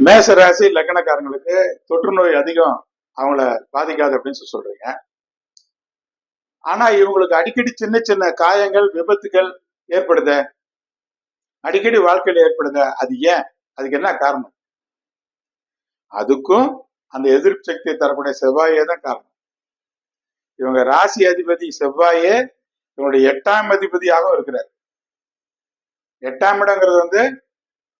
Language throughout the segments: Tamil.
மேச ராசி லக்னக்காரங்களுக்கு தொற்று நோய் அதிகம் அவங்கள பாதிக்காது அப்படின்னு சொல்றீங்க. ஆனா இவங்களுக்கு அடிக்கடி சின்ன சின்ன காயங்கள் விபத்துகள் ஏற்படுத, அடிக்கடி வாழ்க்கையில் ஏற்படுத. அது ஏன்? அதுக்கு என்ன காரணம்? அதுக்கும் அந்த எதிர்ப்பு சக்தியை தரக்கூடிய செவ்வாயே தான் காரணம். இவங்க ராசி அதிபதி செவ்வாயே இவங்களுடைய 8ஆம் அதிபதியாகவும் இருக்கிறார். 8ஆம் இடங்கிறது வந்து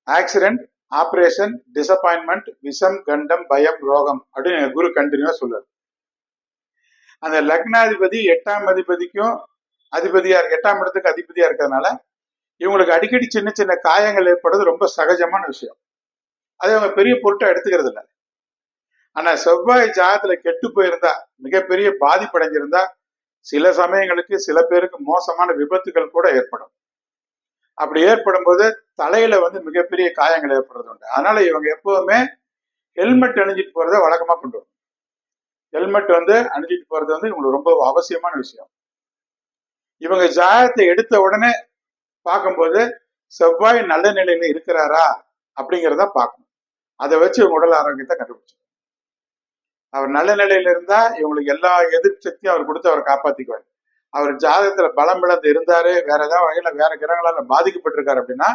ஆக்சிடென்ட், ஆபரேஷன், டிசப்பாயின்மெண்ட், விஷம், கண்டம், பயம், ரோகம் அப்படின்னு குரு கண்டினியூவா சொல்லுவார். அந்த லக்னாதிபதி 8ஆம் அதிபதிக்கும் அதிபதியா இருக்கு, 8ஆம் இடத்துக்கு அதிபதியா இருக்கிறதுனால இவங்களுக்கு அடிக்கடி சின்ன சின்ன காயங்கள் ஏற்படுறது ரொம்ப சகஜமான விஷயம். அதை அவங்க பெரிய பொருட்டா எடுத்துக்கிறது இல்லை. ஆனா செவ்வாய் ஜாதத்துல கெட்டு போயிருந்தா, மிகப்பெரிய பாதிப்படைஞ்சிருந்தா, சில சமயங்களுக்கு சில பேருக்கு மோசமான விபத்துகள் கூட ஏற்படும். அப்படி ஏற்படும் போது தலையில வந்து மிகப்பெரிய காயங்கள் ஏற்படுறது உண்டு. அதனால இவங்க எப்பவுமே ஹெல்மெட் அணிஞ்சிட்டு போறதை வழக்கமா கொண்டு வரும். ஹெல்மெட் வந்து அணிஞ்சிட்டு போறது வந்து இவங்களுக்கு ரொம்ப அவசியமான விஷயம். இவங்க ஜாதகத்தை எடுத்த உடனே பார்க்கும்போது செவ்வாய் நல்ல நிலையில இருக்கிறாரா அப்படிங்கிறத பார்க்கணும். அதை வச்சு இவங்க உடல் ஆரோக்கியத்தை கண்டுபிடிச்சு, அவர் நல்ல நிலையில இருந்தா இவங்களுக்கு எல்லா எதிர்ப்பு சக்தியும் அவர் கொடுத்து அவரை காப்பாத்திக்குவார். அவர் ஜாதகத்துல பலம் இழந்து இருந்தாரு, வேற ஏதாவது வகையில வேற கிரகங்களால பாதிக்கப்பட்டிருக்காரு அப்படின்னா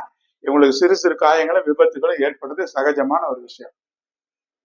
இவங்களுக்கு சிறு சிறு காயங்களும் விபத்துகளும் ஏற்படுறது சகஜமான ஒரு விஷயம்.